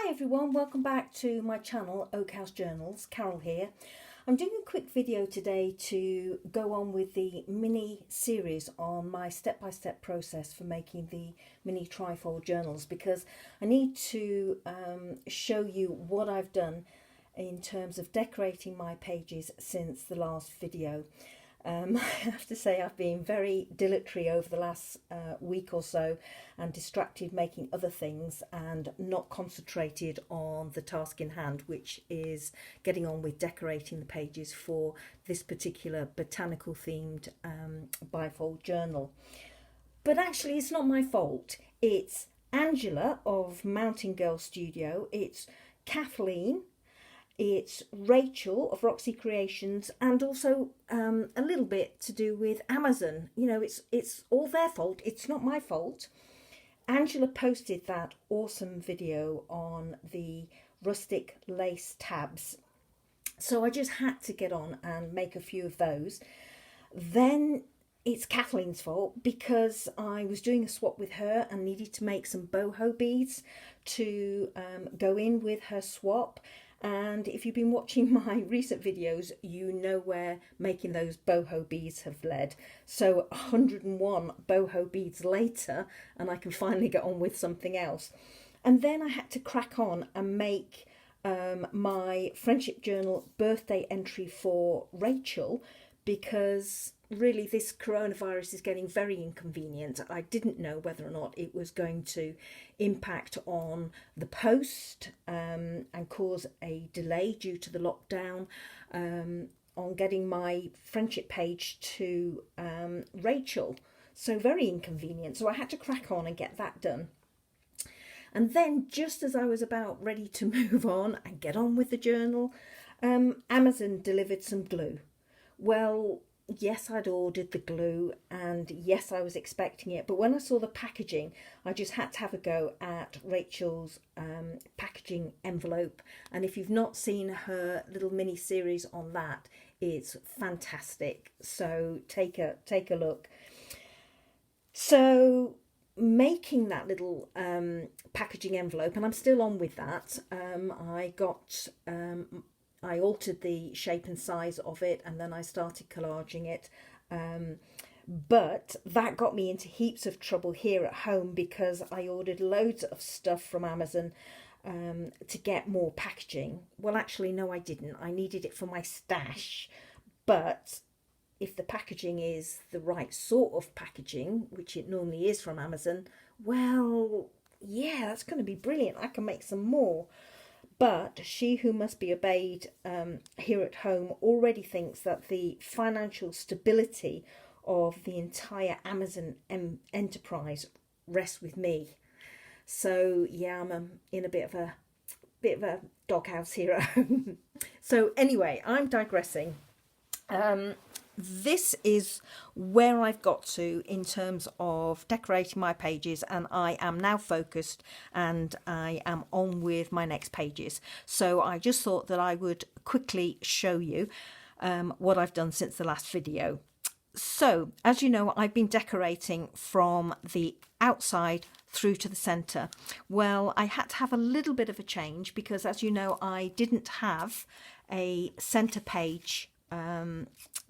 Hi everyone, welcome back to my channel, Oak House Journals. Carol here. I'm doing a quick video today to go on with the mini series on my step-by-step process for making the mini trifold journals, because I need to show you what I've done in terms of decorating my pages since the last video. I have to say I've been very dilatory over the last week or so and distracted making other things and not concentrated on the task in hand, which is getting on with decorating the pages for this particular botanical themed bifold journal. But actually it's not my fault. It's Angela of Mountain Girl Studio, it's Kathleen, it's Rachel of Roxy Creations, and also a little bit to do with Amazon. You know, it's all their fault. It's not my fault. Angela posted that awesome video on the rustic lace tabs, so I just had to get on and make a few of those. Then it's Kathleen's fault because I was doing a swap with her and needed to make some boho beads to go in with her swap. And if you've been watching my recent videos, you know where making those boho beads have led. So 101 boho beads later, and I can finally get on with something else. And then I had to crack on and make my friendship journal birthday entry for Rachel, because really this coronavirus is getting very inconvenient. I didn't know whether or not it was going to impact on the post and cause a delay due to the lockdown on getting my friendship page to Rachel. So very inconvenient. So I had to crack on and get that done. And then just as I was about ready to move on and get on with the journal, Amazon delivered some glue. Well, yes, I'd ordered the glue and yes, I was expecting it. But when I saw the packaging, I just had to have a go at Rachel's packaging envelope. And if you've not seen her little mini series on that, it's fantastic. So take a look. So making that little packaging envelope, and I'm still on with that. I altered the shape and size of it, and then I started collaging it. But that got me into heaps of trouble here at home because I ordered loads of stuff from Amazon to get more packaging. Well, actually, no, I didn't. I needed it for my stash. But if the packaging is the right sort of packaging, which it normally is from Amazon, well, yeah, that's going to be brilliant. I can make some more. But she who must be obeyed here at home already thinks that the financial stability of the entire Amazon enterprise rests with me. So yeah, I'm in a bit of a doghouse here at home. So anyway, I'm digressing. This is where I've got to in terms of decorating my pages, and I am now focused and I am on with my next pages. So I just thought that I would quickly show you what I've done since the last video. So as you know, I've been decorating from the outside through to the centre. Well, I had to have a little bit of a change because, as you know, I didn't have a centre page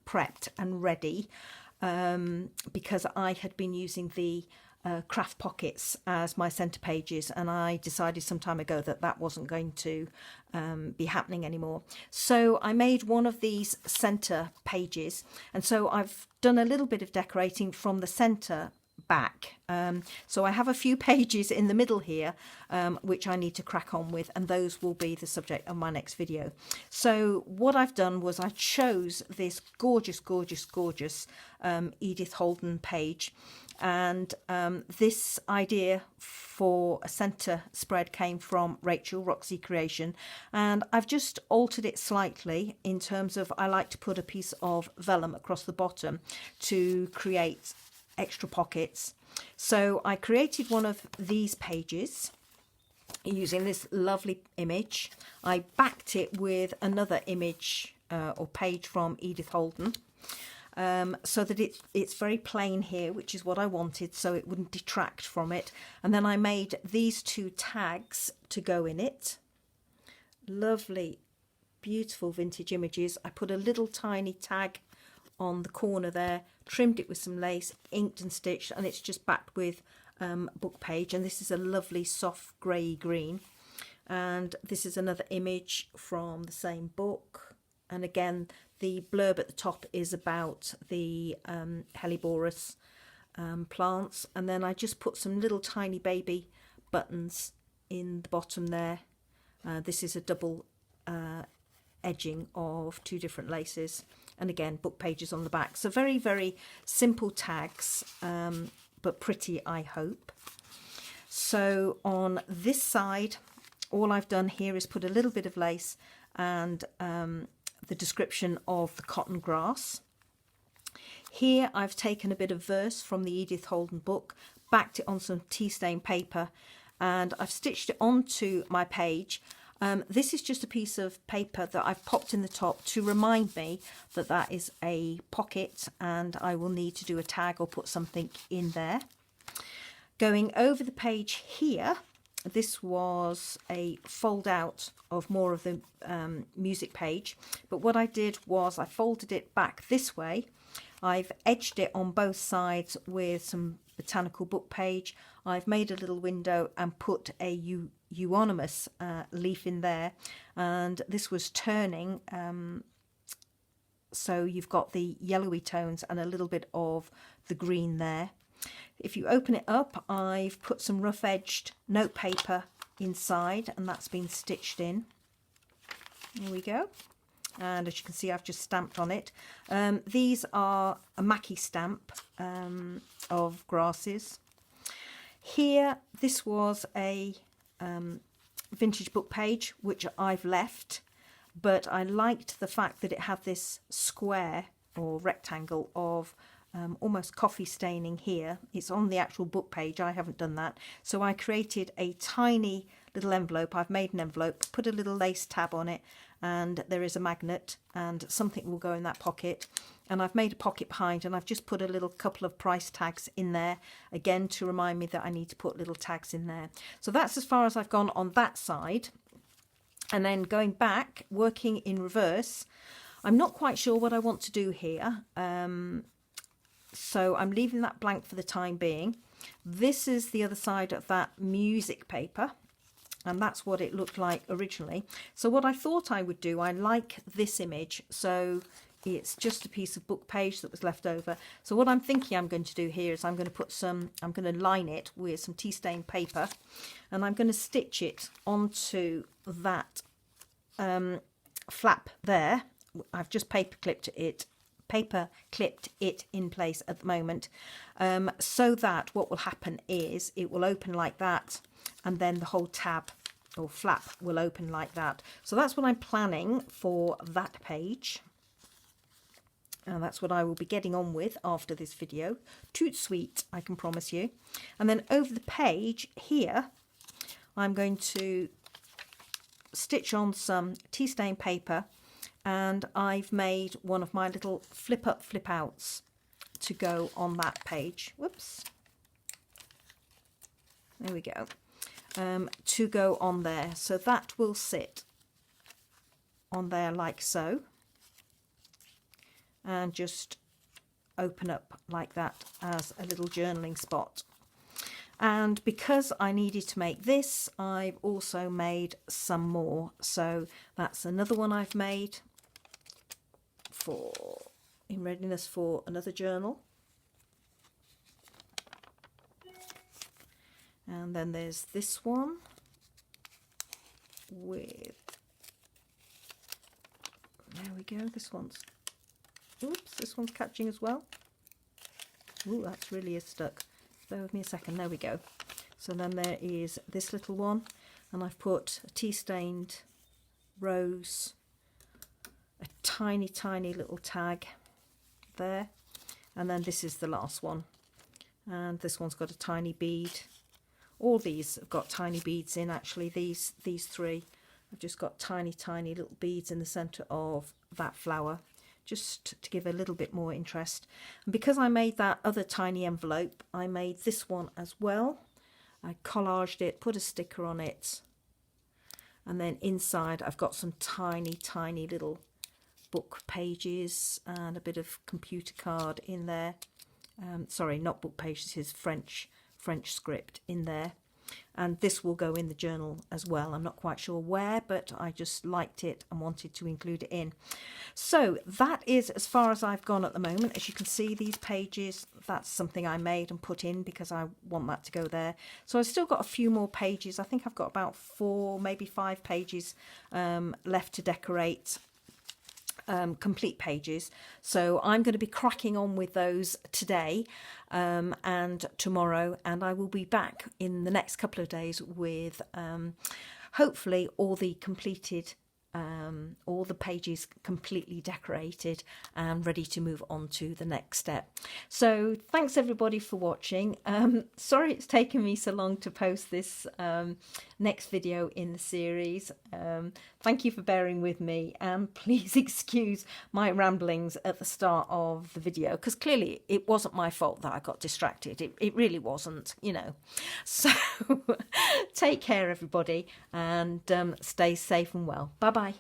prepped and ready because I had been using the craft pockets as my centre pages, and I decided some time ago that that wasn't going to be happening anymore. So I made one of these centre pages, and so I've done a little bit of decorating from the centre back. So I have a few pages in the middle here which I need to crack on with, and those will be the subject of my next video. So what I've done was I chose this gorgeous Edith Holden page, and this idea for a centre spread came from Rachel, Roxy Creation, and I've just altered it slightly in terms of I like to put a piece of vellum across the bottom to create extra pockets. So I created one of these pages using this lovely image. I backed it with another image or page from Edith Holden, so that it's very plain here, which is what I wanted, so it wouldn't detract from it. And then I made these two tags to go in it. Lovely, beautiful vintage images. I put a little tiny tag on the corner there, trimmed it with some lace, inked and stitched, and it's just backed with book page. And this is a lovely soft grey green. And this is another image from the same book. And again, the blurb at the top is about the Helleborus plants. And then I just put some little tiny baby buttons in the bottom there. This is a double edging of two different laces. And again, book pages on the back. So very, very simple tags, but pretty, I hope. So on this side, all I've done here is put a little bit of lace and the description of the cotton grass. Here I've taken a bit of verse from the Edith Holden book, backed it on some tea stain paper, and I've stitched it onto my page. This is just a piece of paper that I've popped in the top to remind me that that is a pocket and I will need to do a tag or put something in there. Going over the page here, this was a fold out of more of the music page, but what I did was I folded it back this way. I've edged it on both sides with some botanical book page. I've made a little window and put a euonymus leaf in there, and this was turning, so you've got the yellowy tones and a little bit of the green there. If you open it up, I've put some rough edged note paper inside, and that's been stitched in. There we go. And as you can see, I've just stamped on it. These are a Mackie stamp of grasses. Here, this was a vintage book page, which I've left, but I liked the fact that it had this square or rectangle of almost coffee staining here. It's on the actual book page. I haven't done that. So I created a tiny little envelope. I've made an envelope, put a little lace tab on it, and there is a magnet and something will go in that pocket. And I've made a pocket behind, and I've just put a little couple of price tags in there, again to remind me that I need to put little tags in there. So that's as far as I've gone on that side. And then going back, working in reverse, I'm not quite sure what I want to do here. So I'm leaving that blank for the time being. This is the other side of that music paper, and that's what it looked like originally. So what I thought I would do, I like this image, so it's just a piece of book page that was left over. So what I'm thinking I'm going to do here is I'm going to line it with some tea stain paper, and I'm going to stitch it onto that flap there. I've just paper clipped it in place at the moment, so that what will happen is it will open like that, and then the whole tab or flap will open like that. So that's what I'm planning for that page, and that's what I will be getting on with after this video. Toot sweet, I can promise you. And then over the page here, I'm going to stitch on some tea stain paper, and I've made one of my little flip up flip outs to go on that page. Whoops, there we go. To go on there, so that will sit on there like so, and just open up like that as a little journaling spot. And because I needed to make this, I've also made some more. So that's another one I've made in readiness for another journal. And then there's this one with, there we go, this one's catching as well. Ooh, that's really is stuck. Bear with me a second, there we go. So then there is this little one, and I've put a tea stained rose, a tiny, tiny little tag there, and then this is the last one. And this one's got a tiny bead. All these have got tiny beads in, actually. These three have just got tiny, tiny little beads in the centre of that flower, just to give a little bit more interest. And because I made that other tiny envelope, I made this one as well. I collaged it, put a sticker on it, and then inside I've got some tiny little book pages and a bit of computer card in there. Sorry, not book pages, it's French script in there. And this will go in the journal as well. I'm not quite sure where, but I just liked it and wanted to include it in. So that is as far as I've gone at the moment. As you can see, these pages, that's something I made and put in because I want that to go there. So I've still got a few more pages. I think I've got about 4, maybe 5 pages left to decorate. Complete pages, so I'm going to be cracking on with those today and tomorrow, and I will be back in the next couple of days with hopefully all the completed all the pages completely decorated and ready to move on to the next step. So thanks everybody for watching. Sorry it's taken me so long to post this next video in the series. Thank you for bearing with me, and please excuse my ramblings at the start of the video, because clearly it wasn't my fault that I got distracted. It really wasn't, you know. So take care everybody, and stay safe and well. Bye bye.